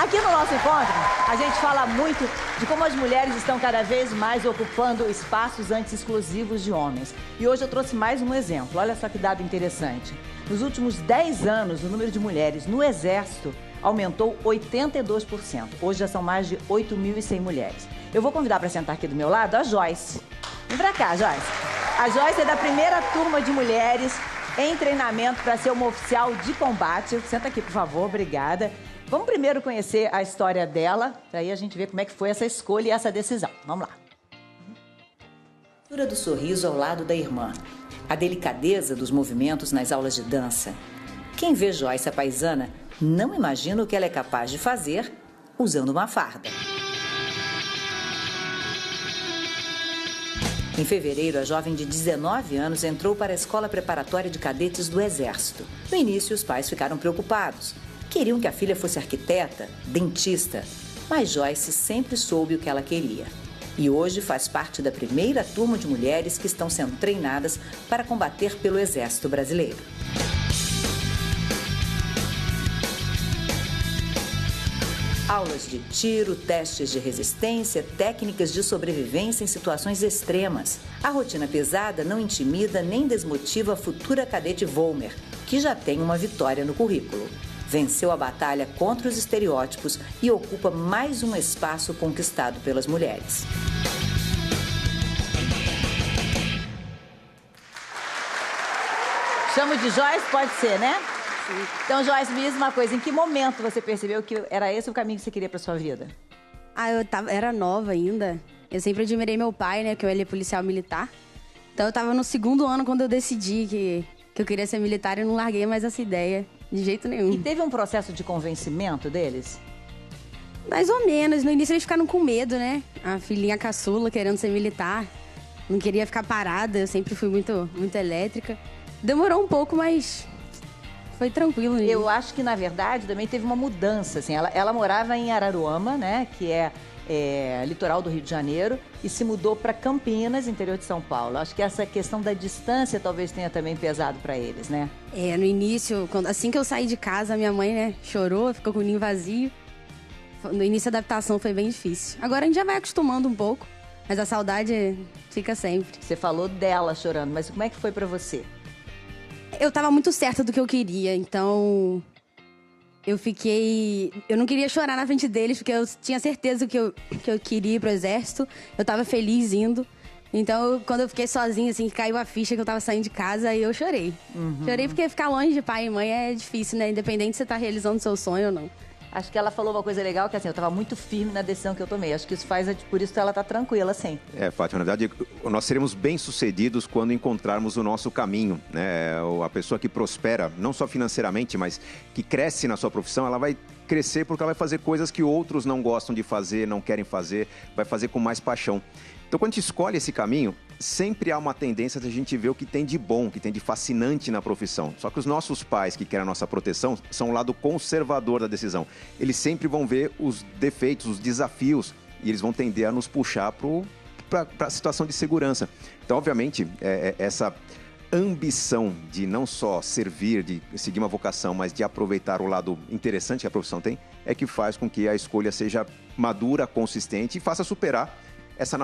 Aqui no nosso encontro, a gente fala muito de como as mulheres estão cada vez mais ocupando espaços antes exclusivos de homens. E hoje eu trouxe mais um exemplo. Olha só que dado interessante. Nos últimos 10 anos, o número de mulheres no Exército aumentou 82%. Hoje já são mais de 8.100 mulheres. Eu vou convidar para sentar aqui do meu lado a Joyce. Vem pra cá, Joyce. A Joyce é da primeira turma de mulheres em treinamento para ser uma oficial de combate. Senta aqui, por favor. Obrigada. Vamos primeiro conhecer a história dela, para aí a gente ver como é que foi essa escolha e essa decisão. Vamos lá. A do sorriso ao lado da irmã. A delicadeza dos movimentos nas aulas de dança. Quem vê Joyce a paisana não imagina o que ela é capaz de fazer usando uma farda. Em fevereiro, a jovem de 19 anos entrou para a Escola Preparatória de Cadetes do Exército. No início, os pais ficaram preocupados. Queriam que a filha fosse arquiteta, dentista, mas Joyce sempre soube o que ela queria. E hoje faz parte da primeira turma de mulheres que estão sendo treinadas para combater pelo Exército Brasileiro. Aulas de tiro, testes de resistência, técnicas de sobrevivência em situações extremas. A rotina pesada não intimida nem desmotiva a futura cadete Volmer, que já tem uma vitória no currículo. Venceu a batalha contra os estereótipos e ocupa mais um espaço conquistado pelas mulheres. Chamo de Joyce, pode ser, né? Sim. Então, Joyce, me diz uma coisa. Em que momento você percebeu que era esse o caminho que você queria para sua vida? Era nova ainda. Eu sempre admirei meu pai, né? Que ele é policial militar. Então, eu tava no segundo ano quando eu decidi que eu queria ser militar e não larguei mais essa ideia. De jeito nenhum. E teve um processo de convencimento deles? Mais ou menos. No início eles ficaram com medo, né? A filhinha caçula querendo ser militar. Não queria ficar parada. Eu sempre fui muito elétrica. Demorou um pouco, mas foi tranquilo. Eu acho que, na verdade, também teve uma mudança. Assim. Ela morava em Araruama, né? Que é litoral do Rio de Janeiro, e se mudou para Campinas, interior de São Paulo. Acho que essa questão da distância talvez tenha também pesado para eles, né? No início, assim que eu saí de casa, minha mãe, né, chorou, ficou com o ninho vazio. No início a adaptação foi bem difícil. Agora a gente já vai acostumando um pouco, mas a saudade fica sempre. Você falou dela chorando, mas como é que foi para você? Eu tava muito certa do que eu queria, então eu não queria chorar na frente deles, porque eu tinha certeza que eu queria ir pro exército. Eu tava feliz indo. Então, quando eu fiquei sozinha, assim, caiu a ficha que eu tava saindo de casa, aí eu chorei. Chorei porque ficar longe de pai e mãe é difícil, né? Independente se você tá realizando seu sonho ou não. Acho que ela falou uma coisa legal, que assim, eu estava muito firme na decisão que eu tomei. Acho que isso faz, por isso ela está tranquila, assim. Fátima, na verdade, nós seremos bem-sucedidos quando encontrarmos o nosso caminho, né? A pessoa que prospera, não só financeiramente, mas que cresce na sua profissão, ela vai crescer porque ela vai fazer coisas que outros não gostam de fazer, não querem fazer, vai fazer com mais paixão. Então, quando a gente escolhe esse caminho, sempre há uma tendência de a gente ver o que tem de bom, o que tem de fascinante na profissão. Só que os nossos pais, que querem a nossa proteção, são o lado conservador da decisão. Eles sempre vão ver os defeitos, os desafios, e eles vão tender a nos puxar para a situação de segurança. Então, obviamente, essa ambição de não só servir, de seguir uma vocação, mas de aproveitar o lado interessante que a profissão tem, é que faz com que a escolha seja madura, consistente e faça superar esse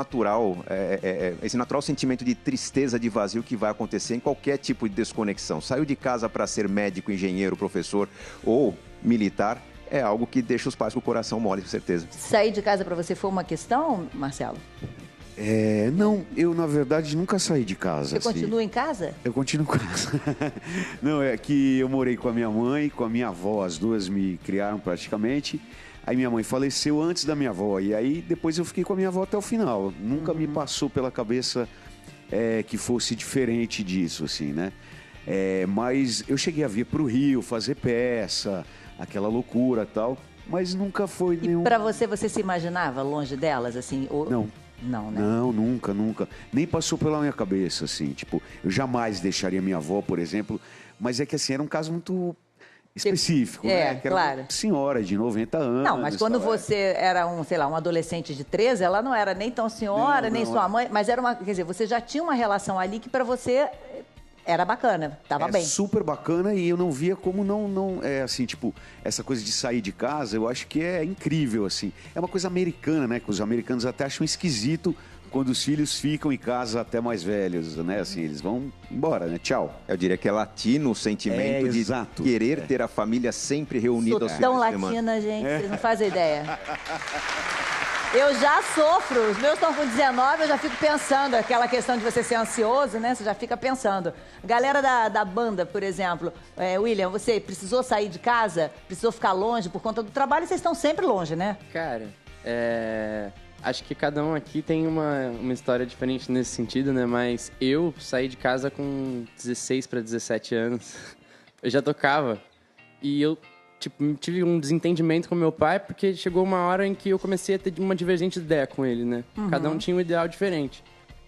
natural sentimento de tristeza, de vazio que vai acontecer em qualquer tipo de desconexão. Saiu de casa para ser médico, engenheiro, professor ou militar, é algo que deixa os pais com o coração mole, com certeza. Sair de casa para você foi uma questão, Marcelo? Não, eu na verdade nunca saí de casa. Você continua em casa? Eu continuo em casa. Não, é que eu morei com a minha mãe e com a minha avó, as duas me criaram praticamente. Aí minha mãe faleceu antes da minha avó, e aí depois eu fiquei com a minha avó até o final. Nunca me passou pela cabeça que fosse diferente disso, assim, né? Mas eu cheguei a vir pro Rio, fazer peça, aquela loucura e tal, mas nunca foi nenhum... E pra você se imaginava longe delas, assim? Não. Não, né? Não, nunca. Nem passou pela minha cabeça, assim, tipo, eu jamais deixaria minha avó, por exemplo, mas é que assim, era um caso muito específico, né? Que era claro. Uma senhora de 90 anos. Não, mas quando você era um adolescente de 13, ela não era nem tão senhora, nem sua mãe, mas era quer dizer, você já tinha uma relação ali que para você Era bacana, tava bem. Super bacana e eu não via como não assim, tipo, essa coisa de sair de casa, eu acho que é incrível, assim. É uma coisa americana, né? Que os americanos até acham esquisito quando os filhos ficam em casa até mais velhos, né? Assim, eles vão embora, né? Tchau. Eu diria que é latino o sentimento de querer ter a família sempre reunida aos fins de semana. Tão semana. latina, gente, vocês não fazem ideia. Eu já sofro, os meus estão com 19, eu já fico pensando, aquela questão de você ser ansioso, né? Você já fica pensando. Galera da banda, por exemplo, William, você precisou sair de casa? Precisou ficar longe por conta do trabalho? Vocês estão sempre longe, né? Cara, acho que cada um aqui tem uma história diferente nesse sentido, né? Mas eu saí de casa com 16 para 17 anos. Eu já tocava e eu tive um desentendimento com meu pai, porque chegou uma hora em que eu comecei a ter uma divergente ideia com ele, né? Cada um tinha um ideal diferente.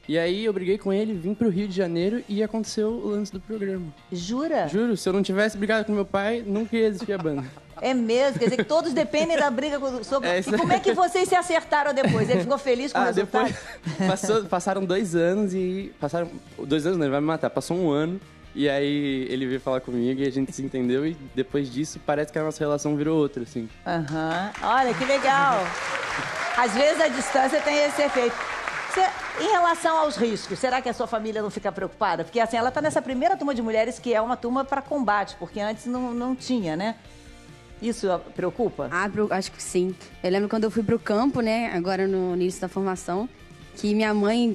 E aí eu briguei com ele, vim pro Rio de Janeiro e aconteceu o lance do programa. Jura? Juro, se eu não tivesse brigado com meu pai, nunca ia existir a banda. É mesmo? Quer dizer que todos dependem da briga com o sogro. E como é que vocês se acertaram depois? Ele ficou feliz com o resultado? Depois passaram 2 anos e... Passaram 2 anos, não, ele vai me matar. Passou 1 ano. E aí ele veio falar comigo e a gente se entendeu e depois disso parece que a nossa relação virou outra, assim. Olha, que legal. Às vezes a distância tem esse efeito. Em relação aos riscos, será que a sua família não fica preocupada? Porque assim, ela está nessa primeira turma de mulheres que é uma turma para combate, porque antes não tinha, né? Isso preocupa? Acho que sim. Eu lembro quando eu fui pro campo, né, agora no início da formação, que minha mãe,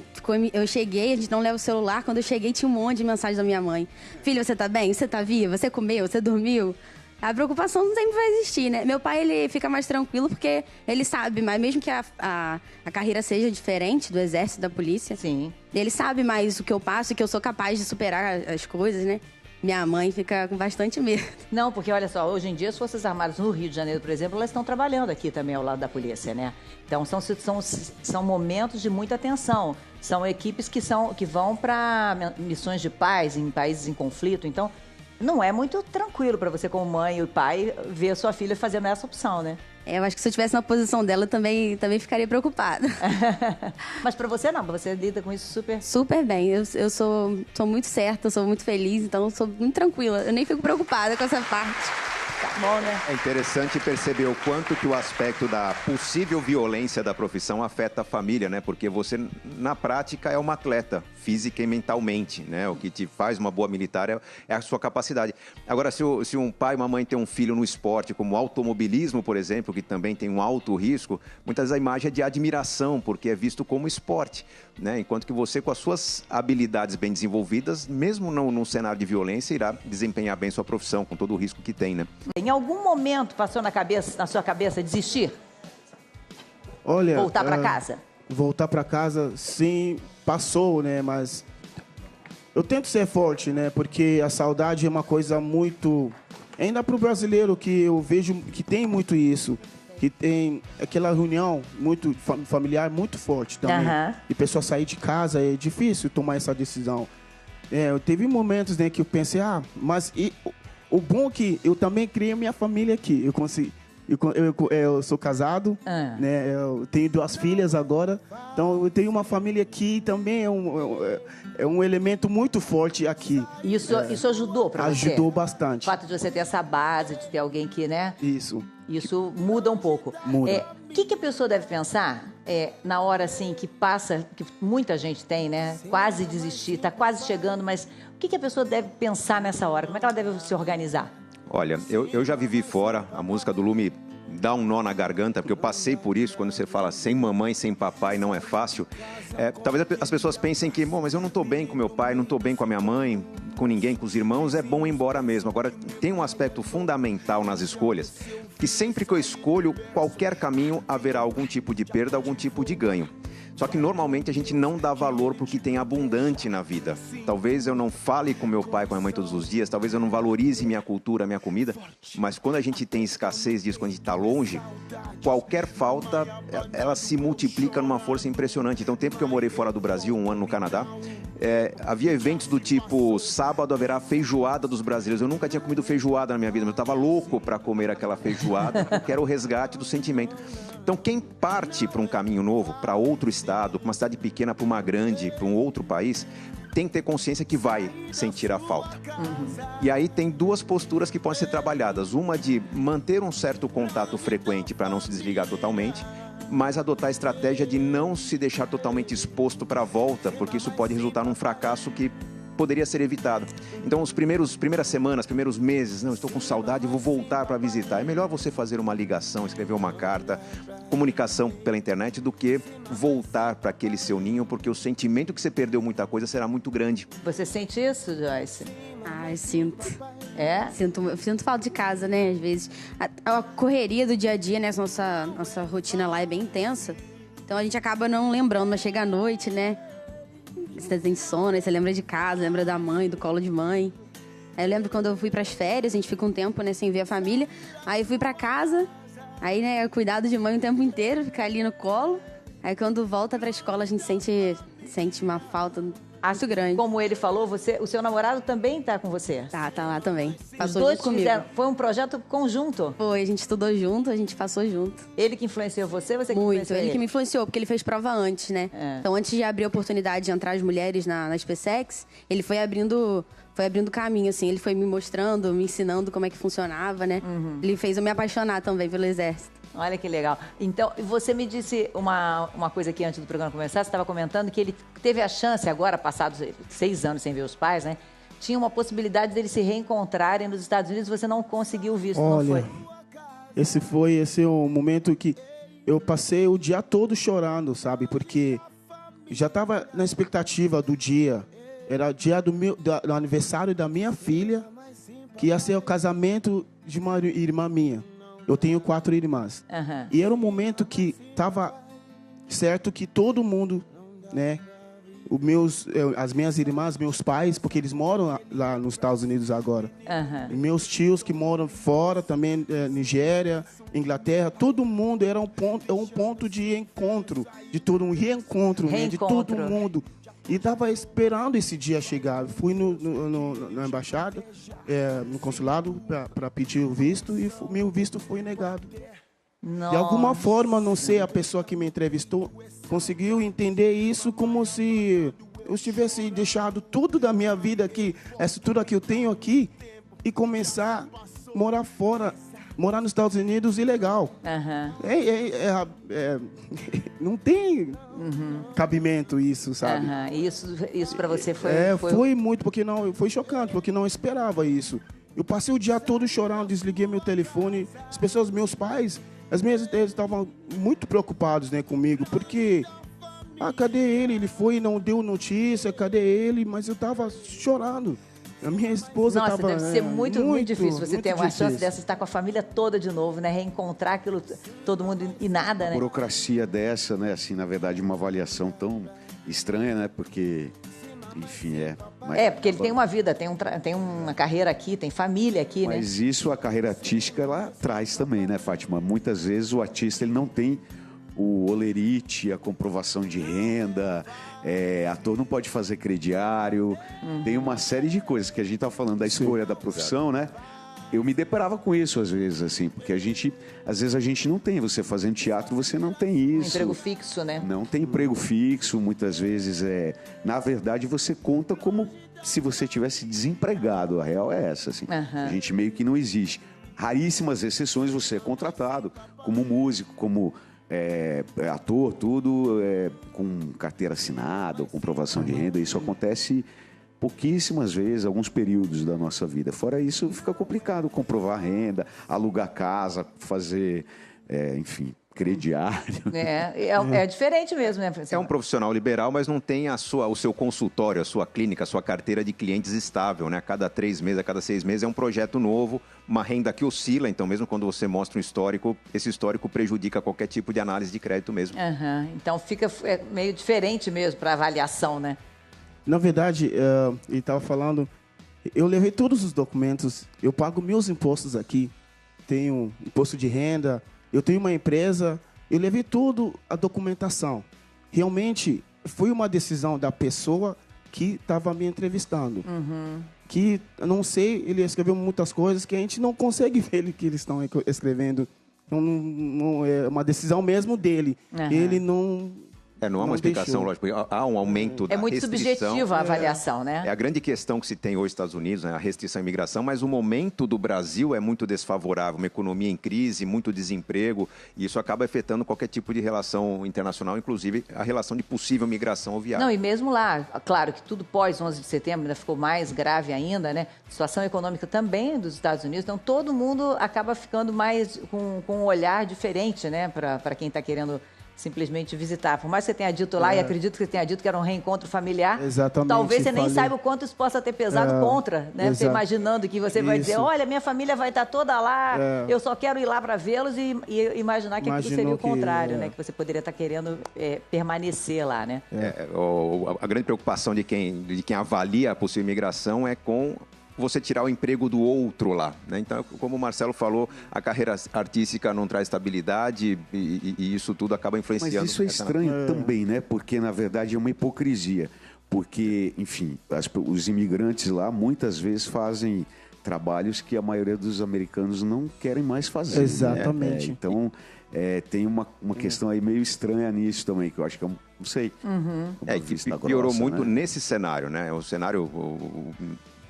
eu cheguei, a gente não leva o celular, quando eu cheguei tinha um monte de mensagem da minha mãe. Filho, você tá bem? Você tá viva? Você comeu? Você dormiu? A preocupação sempre vai existir, né? Meu pai, ele fica mais tranquilo porque ele sabe, mas mesmo que a carreira seja diferente do exército, da polícia, sim, ele sabe mais o que eu passo e que eu sou capaz de superar as coisas, né? Minha mãe fica com bastante medo. Não, porque olha só, hoje em dia as Forças Armadas no Rio de Janeiro, por exemplo, elas estão trabalhando aqui também ao lado da polícia, né? Então são momentos de muita tensão. São equipes que vão para missões de paz em países em conflito. Então não é muito tranquilo para você como mãe e pai ver a sua filha fazendo essa opção, né? Eu acho que se eu estivesse na posição dela, eu também ficaria preocupada. Mas pra você não, você lida com isso super... Super bem. Eu sou muito certa, eu sou muito feliz, então eu sou muito tranquila. Eu nem fico preocupada com essa parte. Tá bom, né? É interessante perceber o quanto que o aspecto da possível violência da profissão afeta a família, né? Porque você, na prática, é uma atleta, física e mentalmente, né? O que te faz uma boa militar é a sua capacidade. Agora, se um pai e uma mãe tem um filho no esporte, como o automobilismo, por exemplo, que também tem um alto risco, muitas vezes a imagem é de admiração, porque é visto como esporte, né? Enquanto que você, com as suas habilidades bem desenvolvidas, mesmo num cenário de violência, irá desempenhar bem sua profissão, com todo o risco que tem, né? Em algum momento passou na sua cabeça desistir? Olha, voltar para casa? Voltar para casa, sim, passou, né? Mas eu tento ser forte, né? Porque a saudade é uma coisa muito... Ainda para o brasileiro, que eu vejo que tem muito isso. Que tem aquela reunião muito familiar muito forte também. E a pessoa sair de casa, é difícil tomar essa decisão. Teve momentos, né, que eu pensei, mas... O bom é que eu também criei minha família aqui. Eu consegui... Eu sou casado, né? Eu tenho 2 filhas agora. Então, eu tenho uma família aqui também. É um elemento muito forte aqui. Isso ajudou para você? Ajudou bastante. O fato de você ter essa base, de ter alguém que, né? Isso muda um pouco. Muda. O que a pessoa deve pensar na hora, assim, que passa... Que muita gente tem, né? Quase desistir, está quase chegando, mas... O que a pessoa deve pensar nessa hora? Como é que ela deve se organizar? Olha, eu já vivi fora, a música do Lu me dá um nó na garganta, porque eu passei por isso, quando você fala sem mamãe, sem papai, não é fácil. Talvez as pessoas pensem que, bom, mas eu não estou bem com meu pai, não estou bem com a minha mãe, com ninguém, com os irmãos, é bom ir embora mesmo. Agora, tem um aspecto fundamental nas escolhas, que sempre que eu escolho qualquer caminho, haverá algum tipo de perda, algum tipo de ganho. Só que normalmente a gente não dá valor para o que tem abundante na vida. Talvez eu não fale com meu pai, com a minha mãe todos os dias, talvez eu não valorize minha cultura, minha comida, mas quando a gente tem escassez disso, quando a gente está longe, qualquer falta, ela se multiplica numa força impressionante. Então, o tempo que eu morei fora do Brasil, 1 ano no Canadá, havia eventos do tipo, sábado haverá feijoada dos brasileiros. Eu nunca tinha comido feijoada na minha vida, mas eu estava louco para comer aquela feijoada, que era o resgate do sentimento. Então, quem parte para um caminho novo, para outro estado, para uma cidade pequena, para uma grande, para um outro país, tem que ter consciência que vai sentir a falta. E aí tem duas posturas que podem ser trabalhadas. Uma de manter um certo contato frequente para não se desligar totalmente, mas adotar a estratégia de não se deixar totalmente exposto para a volta, porque isso pode resultar num fracasso que poderia ser evitado. Então, primeiras semanas, primeiros meses, não, estou com saudade, vou voltar para visitar. É melhor você fazer uma ligação, escrever uma carta, comunicação pela internet, do que voltar para aquele seu ninho, porque o sentimento que você perdeu muita coisa será muito grande. Você sente isso, Joyce? Ah, eu sinto. É? Sinto falta de casa, né? Às vezes. A correria do dia a dia, né? Nossa rotina lá é bem intensa. Então a gente acaba não lembrando, mas chega à noite, né? Você tem sono, aí você lembra de casa, lembra da mãe, do colo de mãe. Aí eu lembro quando eu fui pras férias, a gente fica um tempo, né, sem ver a família. Aí eu fui pra casa, aí, né, cuidado de mãe o tempo inteiro, ficar ali no colo. Aí quando volta pra escola, a gente sente uma falta muito grande. Como ele falou, o seu namorado também tá com você? Tá lá também. Os Passou dois junto comigo. fizeram, foi um projeto conjunto? Foi, a gente estudou junto, a gente passou junto. Ele que influenciou você ou você que Muito, influenciou ele que me influenciou, porque ele fez prova antes, né? É. Então, antes de abrir a oportunidade de entrar as mulheres na SpaceX, ele foi abrindo caminho, assim. Ele foi me mostrando, me ensinando como é que funcionava, né? Ele fez eu me apaixonar também pelo Exército. Olha que legal. Então, você me disse uma coisa aqui antes do programa começar, você estava comentando que ele teve a chance agora, passados 6 anos sem ver os pais, né? Tinha uma possibilidade deles se reencontrarem nos Estados Unidos, você não conseguiu visto, não foi? Esse é o momento que eu passei o dia todo chorando, sabe? Porque já estava na expectativa do dia. Era o dia do aniversário da minha filha, que ia ser o casamento de uma irmã minha. Eu tenho 4 irmãs. E era um momento que estava certo que todo mundo, né? As minhas irmãs, meus pais, porque eles moram lá nos Estados Unidos agora. E meus tios que moram fora, também Nigéria, Inglaterra, todo mundo era um ponto de encontro, de todo um reencontro. Né, de todo mundo. E estava esperando esse dia chegar. Fui na embaixada, no consulado, para pedir o visto, e meu visto foi negado. Nossa. De alguma forma, não sei, a pessoa que me entrevistou conseguiu entender isso como se eu tivesse deixado tudo da minha vida aqui, essa tudo que eu tenho aqui, e começar a morar fora, morar nos Estados Unidos ilegal. Não tem cabimento isso, sabe? Isso para você foi... Foi muito, porque não, foi chocante, porque não esperava isso. Eu passei o dia todo chorando, desliguei meu telefone. As pessoas, meus pais, eles estavam muito preocupados, né, comigo, porque... cadê ele? Ele foi e não deu notícia, cadê ele? Mas eu estava chorando. A minha esposa estava... Nossa, deve ser muito difícil você ter uma chance dessa, estar com a família toda de novo, né? Reencontrar aquilo, todo mundo e nada, né? Burocracia dessa, né? Assim, na verdade, uma avaliação tão estranha, né? Porque, enfim, porque ele tem uma vida, tem uma carreira aqui, tem família aqui, né? Mas isso, a carreira artística, ela traz também, né, Fátima? Muitas vezes o artista, ele não tem o olerite, a comprovação de renda, ator não pode fazer crediário, tem uma série de coisas que a gente está falando da escolha da profissão, né? Eu me deparava com isso às vezes, assim, porque às vezes a gente não tem, você fazendo teatro, você não tem isso. Emprego fixo, né? Não tem emprego fixo, muitas vezes na verdade você conta como se você tivesse desempregado, a real é essa, assim. A gente meio que não existe. Raríssimas exceções você é contratado como músico, como ator, tudo com carteira assinada ou comprovação de renda. Isso acontece pouquíssimas vezes, alguns períodos da nossa vida. Fora isso, fica complicado comprovar renda, alugar casa, fazer, enfim, crediário. É diferente mesmo, né? É um profissional liberal, mas não tem o seu consultório, a sua clínica, a sua carteira de clientes estável, né? A cada 3 meses, a cada 6 meses é um projeto novo, uma renda que oscila, então mesmo quando você mostra um histórico, esse histórico prejudica qualquer tipo de análise de crédito mesmo. Então fica meio diferente mesmo para avaliação, né? Na verdade, ele estava falando, eu levei todos os documentos, eu pago meus impostos aqui, tenho imposto de renda, eu tenho uma empresa, eu levei toda a documentação. Realmente, foi uma decisão da pessoa que estava me entrevistando. Que, não sei, ele escreveu muitas coisas que a gente não consegue ver o que eles estão escrevendo. Não é uma decisão mesmo dele. Ele não Não há uma explicação, lógico. Há um aumento da É muito restrição. subjetiva a avaliação, né? É a grande questão que se tem hoje nos Estados Unidos, né, a restrição à imigração, mas o momento do Brasil é muito desfavorável, uma economia em crise, muito desemprego, e isso acaba afetando qualquer tipo de relação internacional, inclusive a relação de possível migração ou viagem. Não, e mesmo lá, claro que tudo pós 11 de setembro ainda ficou mais grave ainda, né? A situação econômica também dos Estados Unidos, então todo mundo acaba ficando mais com um olhar diferente, né, para quem está querendo simplesmente visitar. Por mais que você tenha dito lá, e acredito que você tenha dito que era um reencontro familiar, Exatamente, talvez você nem falei. saiba o quanto isso possa ter pesado contra, né? Você imaginando que você vai dizer, Isso. olha, minha família vai estar toda lá, eu só quero ir lá para vê-los e imaginar que aquilo seria o contrário, né? Que você poderia estar querendo permanecer lá, né? A grande preocupação de quem avalia a possível imigração é com você tirar o emprego do outro lá, né? Então, como o Marcelo falou, a carreira artística não traz estabilidade e isso tudo acaba influenciando. Mas isso é estranho também, né? Porque, na verdade, é uma hipocrisia. Porque, enfim, os imigrantes lá muitas vezes fazem trabalhos que a maioria dos americanos não querem mais fazer. Exatamente. Né? Então, tem uma questão aí meio estranha nisso também, que eu acho que não sei. Que piorou muito nesse cenário, né? O cenário...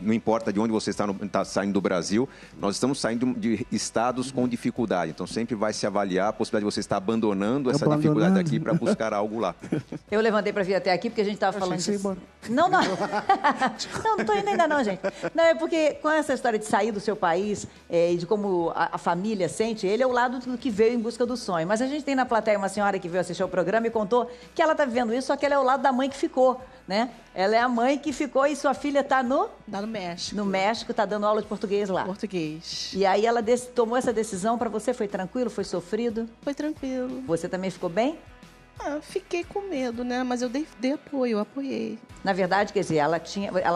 Não importa de onde você está saindo do Brasil, nós estamos saindo de estados com dificuldade. Então, sempre vai se avaliar a possibilidade de você estar abandonando essa dificuldade aqui para buscar algo lá. Eu levantei para vir até aqui porque a gente estava falando disso. Não. Não estou indo ainda não, gente. Não, é porque com essa história de sair do seu país e de como a família sente, ele é o lado do que veio em busca do sonho. Mas a gente tem na plateia uma senhora que veio assistir ao programa e contou que ela está vivendo isso, só que ela é o lado da mãe que ficou, né? Ela é a mãe que ficou e sua filha está no México. No México, está dando aula de português lá. Português. E aí ela tomou essa decisão para você? Foi tranquilo? Foi sofrido? Foi tranquilo. Você também ficou bem? Fiquei com medo, né? Mas eu dei apoio, eu apoiei. Na verdade, quer dizer, ela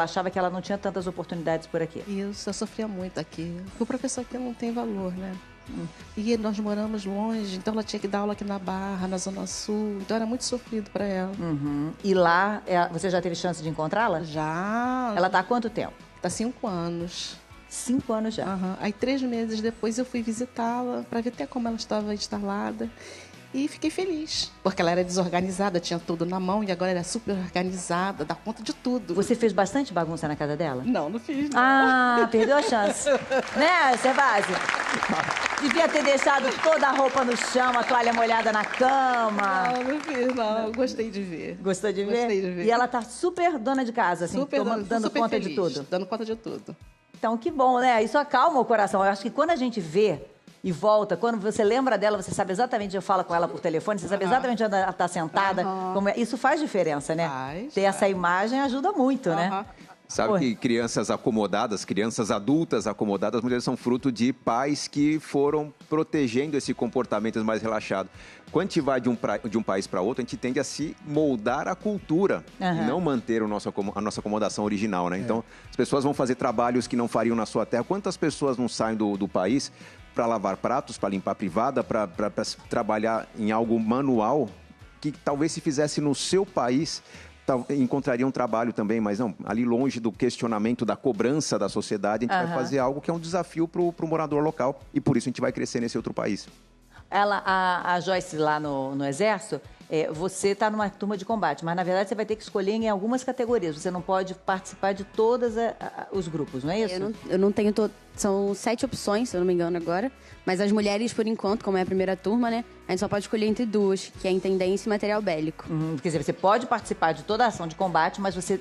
achava que ela não tinha tantas oportunidades por aqui. Isso, eu sofria muito aqui. Porque o professor aqui não tem valor, né? E nós moramos longe, então ela tinha que dar aula aqui na Barra, na Zona Sul. Então era muito sofrido para ela. E lá, você já teve chance de encontrá-la? Já. Ela está há quanto tempo? Está 5 anos. 5 anos já? Aí 3 meses depois eu fui visitá-la para ver até como ela estava instalada. E fiquei feliz, porque ela era desorganizada, tinha tudo na mão, e agora ela é super organizada, dá conta de tudo. Você fez bastante bagunça na casa dela? Não fiz, não. Perdeu a chance. Né, Servazio? Devia ter deixado toda a roupa no chão, a toalha molhada na cama. Não fiz, não. Gostei de ver. Gostou de ver? Gostei de ver. E ela tá super dona de casa, assim, dando super conta feliz, de tudo. Dando conta de tudo. Então, que bom, né? Isso acalma o coração. Eu acho que quando a gente vê e volta, quando você lembra dela, você sabe exatamente, eu falo com ela por telefone, você sabe exatamente onde ela está sentada. Isso faz diferença, né? Ter essa imagem ajuda muito, né? Sabe que crianças acomodadas, crianças adultas acomodadas, muitas vezes são fruto de pais que foram protegendo esse comportamento mais relaxado. Quando a gente vai de um país para outro, a gente tende a se moldar à cultura e não manter a nossa acomodação original, né? Então, as pessoas vão fazer trabalhos que não fariam na sua terra. Quantas pessoas não saem do país para lavar pratos, para limpar a privada, para trabalhar em algo manual que talvez se fizesse no seu país encontraria um trabalho também, mas não, ali longe do questionamento, da cobrança da sociedade, a gente vai fazer algo que é um desafio para o morador local e por isso a gente vai crescer nesse outro país. A Joyce lá no Exército, você está numa turma de combate, mas na verdade você vai ter que escolher em algumas categorias. Você não pode participar de todos os grupos, não é isso? Eu não tenho... São 7 opções, se eu não me engano agora. Mas as mulheres, por enquanto, como é a primeira turma, né? A gente só pode escolher entre 2, que é intendência e material bélico. Quer dizer, você pode participar de toda a ação de combate, mas você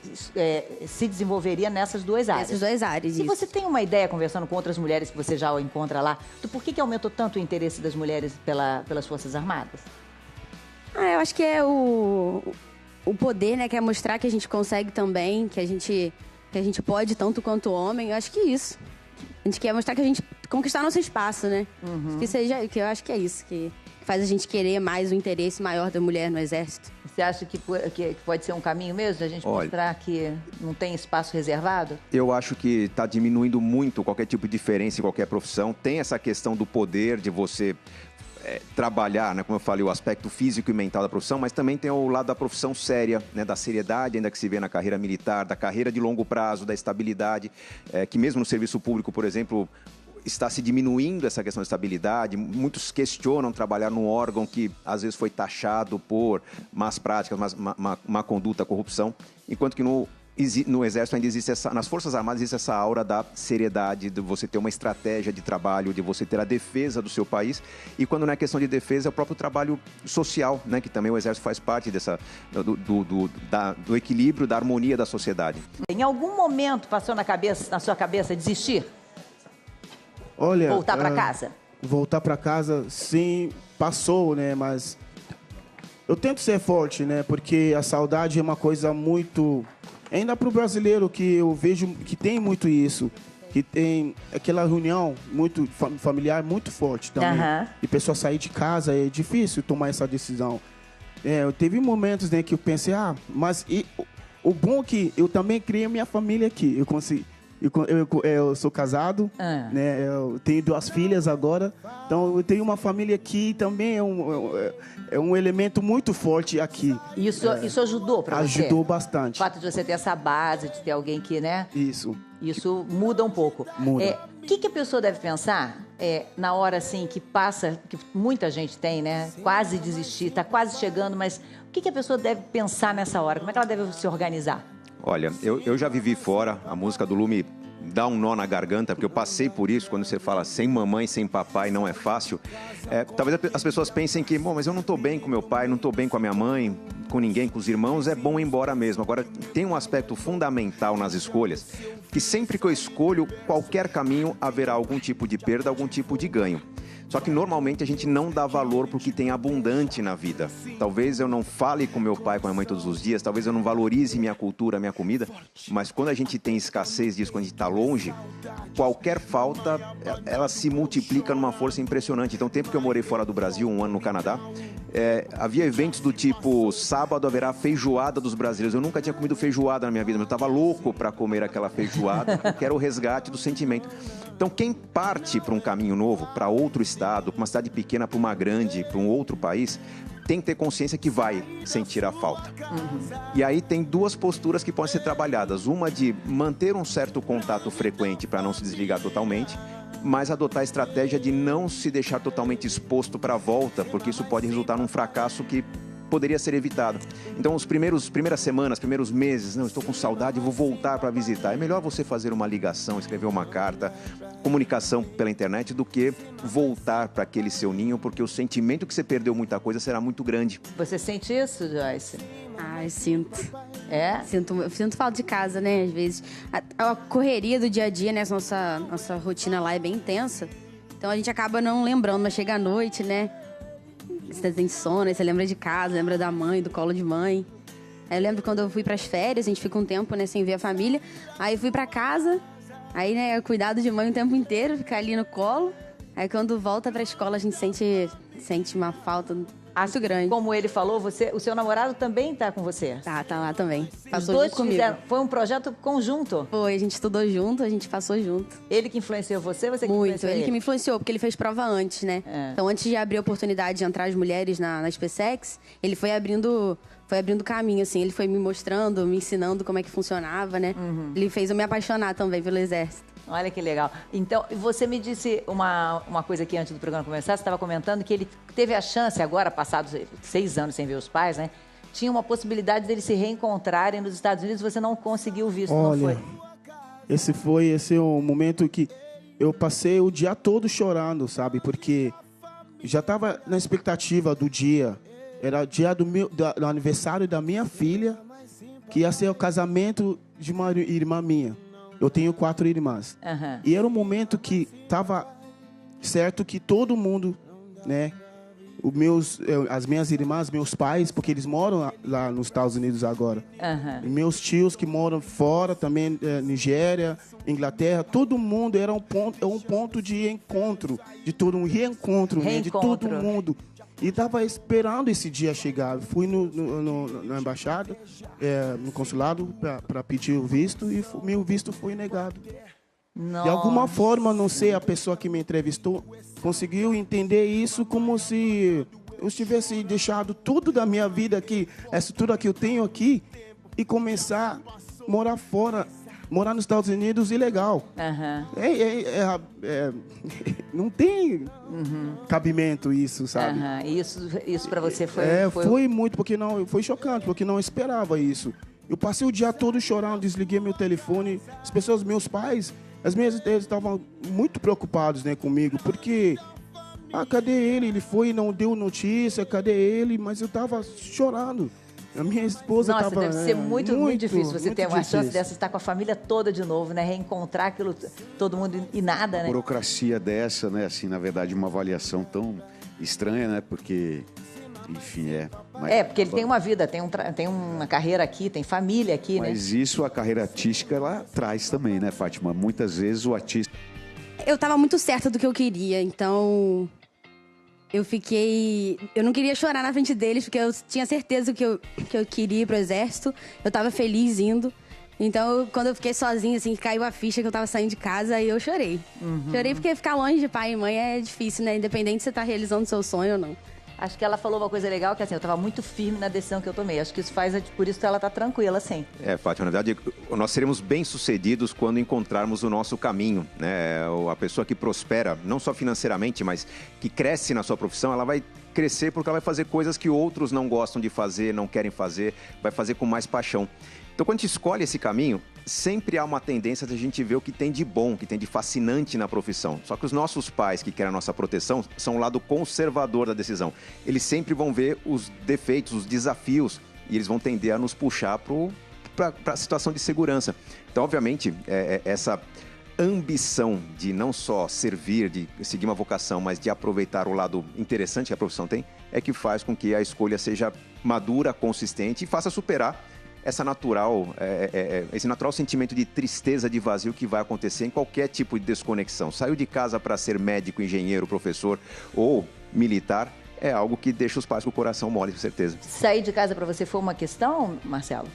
se desenvolveria nessas 2 áreas. Nessas 2 áreas, E você tem uma ideia, conversando com outras mulheres que você já encontra lá, do porquê que aumentou tanto o interesse das mulheres pelas Forças Armadas? Eu acho que é o poder, né? Que é mostrar que a gente consegue também, que a gente pode tanto quanto o homem. Eu acho que é isso. A gente quer mostrar que a gente conquistar nosso espaço, né? Que eu acho que é isso, que faz a gente querer mais o interesse maior da mulher no Exército. Você acha que pode ser um caminho mesmo, a gente mostrar que não tem espaço reservado? Eu acho que está diminuindo muito qualquer tipo de diferença em qualquer profissão. Tem essa questão do poder de você trabalhar, né, como eu falei, o aspecto físico e mental da profissão, mas também tem o lado da profissão séria, né, da seriedade ainda que se vê na carreira militar, da carreira de longo prazo, da estabilidade, que mesmo no serviço público, por exemplo, está se diminuindo essa questão de estabilidade. Muitos questionam trabalhar num órgão que às vezes foi taxado por más práticas, má conduta, corrupção, enquanto que no Exército ainda existe nas Forças Armadas existe essa aura da seriedade, de você ter uma estratégia de trabalho, de você ter a defesa do seu país. E quando não é questão de defesa, é o próprio trabalho social, né? Que também o Exército faz parte do equilíbrio, da harmonia da sociedade. Em algum momento passou na sua cabeça desistir? Olha, voltar para casa? Voltar para casa, sim, passou, né? Mas eu tento ser forte, né? Porque a saudade é uma coisa muito... Ainda para o brasileiro, que eu vejo que tem muito isso, que tem aquela reunião muito familiar muito forte também. E a pessoa sair de casa, é difícil tomar essa decisão. Teve momentos, né, que eu pensei, mas o bom é que eu também criei minha família aqui. Eu consegui. Eu sou casado, né? Eu tenho 2 filhas agora, então eu tenho uma família aqui também, é um elemento muito forte aqui. Isso ajudou para você? Ajudou bastante. O fato de você ter essa base, de ter alguém que, né? Isso muda um pouco. Muda. O que a pessoa deve pensar na hora assim que passa, que muita gente tem, né? Quase desistir, está quase chegando, mas o que a pessoa deve pensar nessa hora? Como é que ela deve se organizar? Olha, eu já vivi fora, a música do Lu me dá um nó na garganta, porque eu passei por isso, quando você fala sem mamãe, sem papai, não é fácil. Talvez as pessoas pensem que, bom, mas eu não estou bem com meu pai, não estou bem com a minha mãe, com ninguém, com os irmãos, é bom ir embora mesmo. Agora, tem um aspecto fundamental nas escolhas, que sempre que eu escolho qualquer caminho, haverá algum tipo de perda, algum tipo de ganho. Só que normalmente a gente não dá valor para o que tem abundante na vida. Talvez eu não fale com meu pai, com a minha mãe todos os dias, talvez eu não valorize minha cultura, minha comida, mas quando a gente tem escassez disso, quando a gente está longe, qualquer falta, ela se multiplica numa força impressionante. Então, o tempo que eu morei fora do Brasil, 1 ano no Canadá, havia eventos do tipo, sábado haverá feijoada dos brasileiros. Eu nunca tinha comido feijoada na minha vida, mas eu estava louco para comer aquela feijoada, que era o resgate do sentimento. Então, quem parte para um caminho novo, para outro estado, para uma cidade pequena, para uma grande, para um outro país, tem que ter consciência que vai sentir a falta. E aí tem 2 posturas que podem ser trabalhadas. Uma de manter um certo contato frequente para não se desligar totalmente, mas adotar a estratégia de não se deixar totalmente exposto para a volta, porque isso pode resultar num fracasso que poderia ser evitado. Então, primeiras semanas, primeiros meses, não, estou com saudade, vou voltar para visitar. É melhor você fazer uma ligação, escrever uma carta, comunicação pela internet, do que voltar para aquele seu ninho, porque o sentimento que você perdeu muita coisa será muito grande. Você sente isso, Joyce? Eu sinto. Sinto falta de casa, né? Às vezes. A correria do dia a dia, né? Nossa rotina lá é bem intensa. Então a gente acaba não lembrando, mas chega à noite, né? Você tem sono, você lembra de casa, lembra da mãe, do colo de mãe. Aí eu lembro quando eu fui pras férias, a gente fica um tempo, né, sem ver a família. Aí eu fui pra casa, aí, né, cuidado de mãe o tempo inteiro, ficar ali no colo. Aí quando volta pra escola, a gente sente uma falta muito grande. Como ele falou, o seu namorado também tá com você? Tá lá também. Passou Os dois junto comigo. foi um projeto conjunto? Foi, a gente estudou junto, a gente passou junto. Ele que influenciou você que muito, influenciou ele? Que me influenciou, porque ele fez prova antes, né? Então, antes de abrir a oportunidade de entrar as mulheres na SpaceX, ele foi abrindo caminho, assim. Ele foi me mostrando, me ensinando como é que funcionava, né? Ele fez eu me apaixonar também pelo Exército. Olha que legal. Então, você me disse uma coisa aqui antes do programa começar, você estava comentando que ele teve a chance agora, passados 6 anos sem ver os pais, né? Tinha uma possibilidade deles se reencontrarem nos Estados Unidos, você não conseguiu visto, não foi? Esse é o momento que eu passei o dia todo chorando, sabe? Porque já estava na expectativa do dia. Era o dia do aniversário da minha filha, que ia ser o casamento de uma irmã minha. Eu tenho 4 irmãs. E era um momento que estava certo que todo mundo, né? As minhas irmãs, meus pais, porque eles moram lá nos Estados Unidos agora. E meus tios que moram fora, também Nigéria, Inglaterra, todo mundo era um ponto de encontro, de todo um reencontro. Né? De todo mundo. E estava esperando esse dia chegar. Fui na embaixada, no consulado, para pedir o visto, e meu visto foi negado. Nossa. De alguma forma, não sei, a pessoa que me entrevistou conseguiu entender isso como se eu tivesse deixado tudo da minha vida aqui, essa tudo que eu tenho aqui, e começar a morar fora morar nos Estados Unidos ilegal. Não tem cabimento isso, sabe? Isso para você foi... Foi muito, porque não, foi chocante, porque não esperava isso. Eu passei o dia todo chorando, desliguei meu telefone. As pessoas, meus pais, eles estavam muito preocupados, né, comigo, porque... cadê ele? Ele foi e não deu notícia, cadê ele? Mas eu tava chorando. A minha esposa Nossa, tava... deve ser muito difícil você ter uma difícil. chance dessa, estar com a família toda de novo, né? Reencontrar aquilo, todo mundo e nada, né? Burocracia dessa, né? Assim, na verdade, uma avaliação tão estranha, né? Porque, enfim, porque ele tem uma vida, tem uma carreira aqui, tem família aqui, né? Mas isso, a carreira artística, ela traz também, né, Fátima? Muitas vezes o artista... Eu tava muito certa do que eu queria, então... Eu não queria chorar na frente deles, porque eu tinha certeza que eu queria ir pro exército. Eu tava feliz indo. Então, quando eu fiquei sozinha, assim, caiu a ficha que eu tava saindo de casa, aí eu chorei. Chorei porque ficar longe de pai e mãe é difícil, né? Independente se você tá realizando seu sonho ou não. Acho que ela falou uma coisa legal, que assim, eu estava muito firme na decisão que eu tomei. Acho que isso faz, por isso ela está tranquila, assim. Fátima, na verdade, nós seremos bem-sucedidos quando encontrarmos o nosso caminho, né? A pessoa que prospera, não só financeiramente, mas que cresce na sua profissão, ela vai crescer porque ela vai fazer coisas que outros não gostam de fazer, não querem fazer, vai fazer com mais paixão. Então, quando a gente escolhe esse caminho, sempre há uma tendência de a gente ver o que tem de bom, o que tem de fascinante na profissão. Só que os nossos pais, que querem a nossa proteção, são o lado conservador da decisão. Eles sempre vão ver os defeitos, os desafios, e eles vão tender a nos puxar para a situação de segurança. Então, obviamente, essa ambição de não só servir, de seguir uma vocação, mas de aproveitar o lado interessante que a profissão tem, é que faz com que a escolha seja madura, consistente e faça superar esse natural sentimento de tristeza, de vazio que vai acontecer em qualquer tipo de desconexão. Saiu de casa para ser médico, engenheiro, professor ou militar, é algo que deixa os pais com o coração mole, com certeza. Sair de casa para você foi uma questão, Marcelo?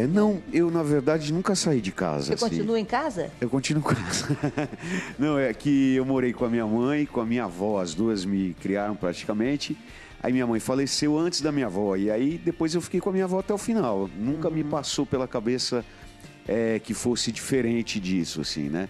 Não, eu na verdade nunca saí de casa. Você continua em casa? Eu continuo em casa. Não, é que eu morei com a minha mãe, com a minha avó, as duas me criaram praticamente. Aí minha mãe faleceu antes da minha avó, e aí depois eu fiquei com a minha avó até o final. Nunca me passou pela cabeça que fosse diferente disso, assim, né?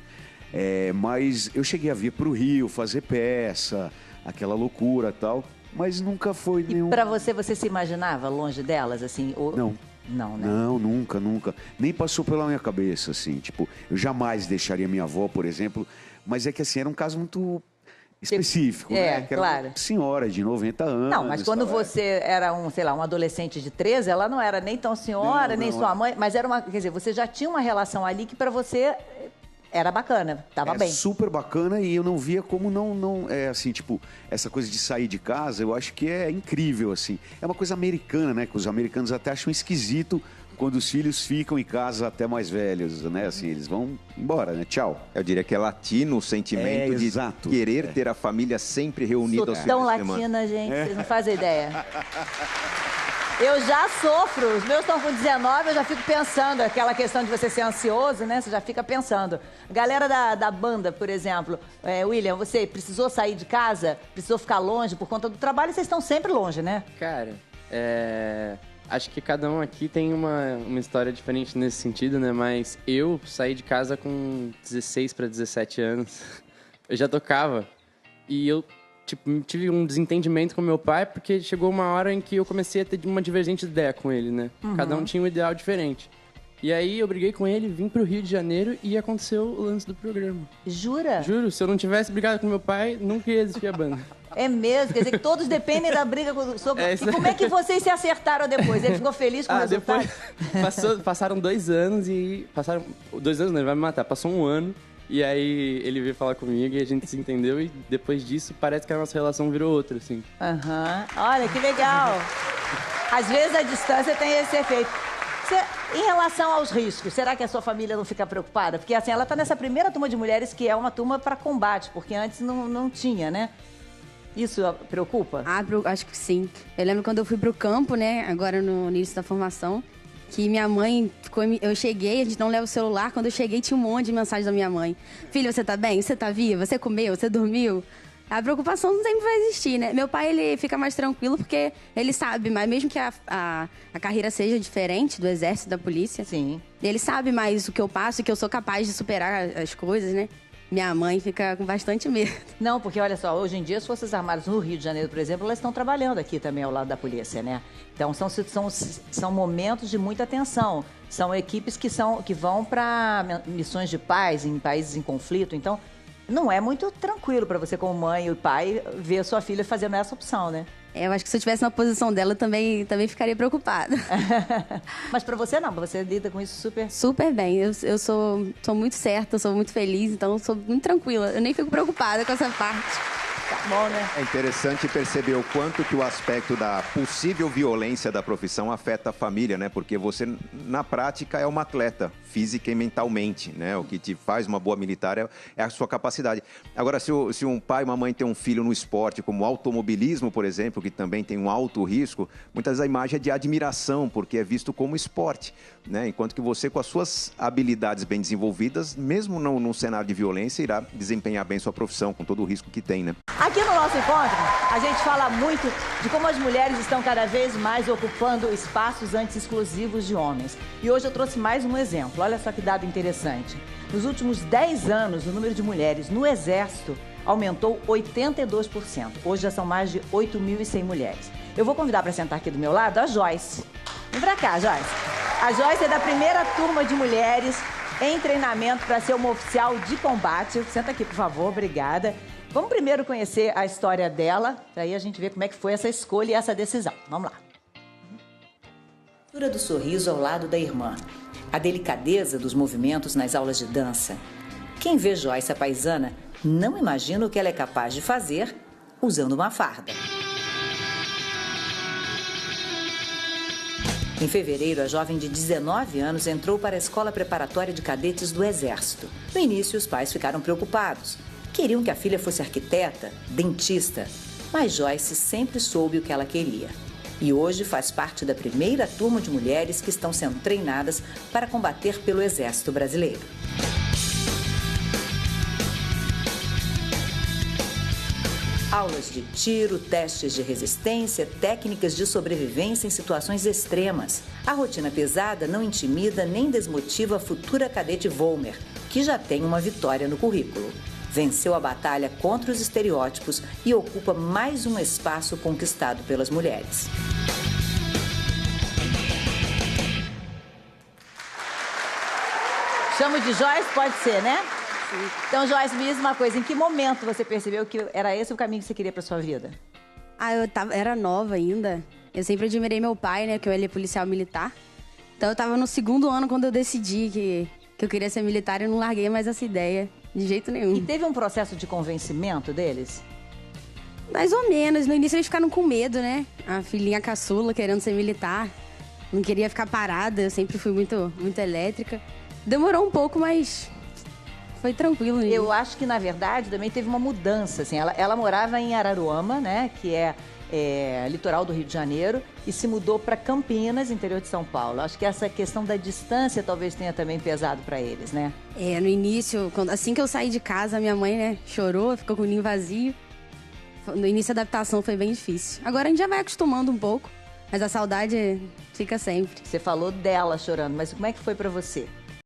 Mas eu cheguei a vir pro Rio, fazer peça, aquela loucura e tal, mas nunca foi nenhum... E pra você se imaginava longe delas, assim? Não. Não, né? Não, nunca. Nem passou pela minha cabeça, assim, tipo, eu jamais deixaria minha avó, por exemplo, mas é que assim, era um caso muito... específico, né? Que era claro. Uma senhora de 90 anos. Não, mas quando você era um adolescente de 13, ela não era nem tão senhora, nem sua mãe, mas era quer dizer, você já tinha uma relação ali que pra você era bacana, tava bem. Super bacana e eu não via como assim, tipo, essa coisa de sair de casa, eu acho que é incrível, assim. É uma coisa americana, né? Que os americanos até acham esquisito quando os filhos ficam em casa até mais velhos, né? Assim, eles vão embora, né? Tchau. Eu diria que é latino o sentimento de querer ter a família sempre reunida aos fins de semana. Sou tão latina, gente, vocês não fazem ideia. Eu já sofro, os meus estão com 19, eu já fico pensando, aquela questão de você ser ansioso, né? Você já fica pensando. Galera da banda, por exemplo, William, você precisou sair de casa? Precisou ficar longe por conta do trabalho? Vocês estão sempre longe, né? Cara, acho que cada um aqui tem uma história diferente nesse sentido, né? Mas eu saí de casa com 16 para 17 anos. Eu já tocava e eu tive um desentendimento com meu pai porque chegou uma hora em que eu comecei a ter uma divergente de ideia com ele, né? Cada um tinha um ideal diferente. E aí eu briguei com ele, vim pro Rio de Janeiro e aconteceu o lance do programa. Jura? Juro, se eu não tivesse brigado com meu pai, nunca ia existir a banda. É mesmo? Quer dizer que todos dependem da briga com o sogro. E como é que vocês se acertaram depois? Ele ficou feliz com o resultado? Depois passaram 2 anos e... Passaram 2 anos, não, ele vai me matar. Passou 1 ano e aí ele veio falar comigo e a gente se entendeu e depois disso parece que a nossa relação virou outra, assim. Olha, que legal. Às vezes a distância tem esse efeito. Em relação aos riscos, será que a sua família não fica preocupada? Porque assim, ela está nessa primeira turma de mulheres que é uma turma para combate, porque antes não tinha, né? Isso preocupa? Acho que sim. Eu lembro quando eu fui pro campo, né, agora no início da formação, que minha mãe, eu cheguei, a gente não leva o celular, quando eu cheguei tinha um monte de mensagem da minha mãe. Filho, você tá bem? Você tá viva? Você comeu? Você dormiu? A preocupação sempre vai existir, né? Meu pai, ele fica mais tranquilo porque ele sabe, mas mesmo que a carreira seja diferente do exército, da polícia, Sim. ele sabe mais o que eu passo e que eu sou capaz de superar as coisas, né? Minha mãe fica com bastante medo. Não, porque olha só, hoje em dia as Forças Armadas no Rio de Janeiro, por exemplo, elas estão trabalhando aqui também ao lado da polícia, né? Então são momentos de muita tensão. São equipes que vão para missões de paz em países em conflito. Então, não é muito tranquilo para você, como mãe e pai, ver a sua filha fazendo essa opção, né? Eu acho que se eu estivesse na posição dela, eu também ficaria preocupada. Mas para você não, você lida com isso super... Super bem. Eu sou muito certa, eu sou muito feliz, então eu sou muito tranquila. Eu nem fico preocupada com essa parte. Tá bom, né? É interessante perceber o quanto que o aspecto da possível violência da profissão afeta a família, né? Porque você, na prática, é uma atleta, física e mentalmente, né? O que te faz uma boa militar é a sua capacidade. Agora, se um pai e uma mãe tem um filho no esporte, como o automobilismo, por exemplo, que também tem um alto risco, muitas vezes a imagem é de admiração, porque é visto como esporte, né? Enquanto que você, com as suas habilidades bem desenvolvidas, mesmo num cenário de violência, irá desempenhar bem sua profissão, com todo o risco que tem, né? Aqui no nosso encontro, a gente fala muito de como as mulheres estão cada vez mais ocupando espaços antes exclusivos de homens. E hoje eu trouxe mais um exemplo. Olha só que dado interessante. Nos últimos 10 anos, o número de mulheres no Exército aumentou 82%. Hoje já são mais de 8.100 mulheres. Eu vou convidar para sentar aqui do meu lado a Joyce. Vem pra cá, Joyce. A Joyce é da primeira turma de mulheres em treinamento para ser uma oficial de combate. Senta aqui, por favor. Obrigada. Vamos primeiro conhecer a história dela, para aí a gente ver como é que foi essa escolha e essa decisão. Vamos lá. Do sorriso ao lado da irmã. A delicadeza dos movimentos nas aulas de dança. Quem vê Joyce a paisana não imagina o que ela é capaz de fazer usando uma farda. Em fevereiro, a jovem de 19 anos entrou para a Escola Preparatória de Cadetes do Exército. No início, os pais ficaram preocupados. Queriam que a filha fosse arquiteta, dentista, mas Joyce sempre soube o que ela queria. E hoje faz parte da primeira turma de mulheres que estão sendo treinadas para combater pelo Exército Brasileiro. Aulas de tiro, testes de resistência, técnicas de sobrevivência em situações extremas. A rotina pesada não intimida nem desmotiva a futura cadete Volmer, que já tem uma vitória no currículo. Venceu a batalha contra os estereótipos e ocupa mais um espaço conquistado pelas mulheres. Chamo de Joyce, pode ser, né? Sim. Então, Joyce, me diz uma coisa. Em que momento você percebeu que era esse o caminho que você queria para sua vida? Era nova ainda. Eu sempre admirei meu pai, né? Que ele é policial militar. Então, eu tava no segundo ano quando eu decidi que eu queria ser militar e não larguei mais essa ideia. De jeito nenhum. E teve um processo de convencimento deles? Mais ou menos. No início eles ficaram com medo, né? A filhinha caçula querendo ser militar. Não queria ficar parada. Eu sempre fui muito elétrica. Demorou um pouco, mas foi tranquilo. Eu acho que, na verdade, também teve uma mudança. Assim. Ela morava em Araruama, né? Que é litoral do Rio de Janeiro, e se mudou para Campinas, interior de São Paulo. Acho que essa questão da distância talvez tenha também pesado para eles, né? No início, assim que eu saí de casa, minha mãe, né, chorou, ficou com o ninho vazio. No início a adaptação foi bem difícil. Agora a gente já vai acostumando um pouco, mas a saudade fica sempre. Você falou dela chorando, mas como é que foi para você?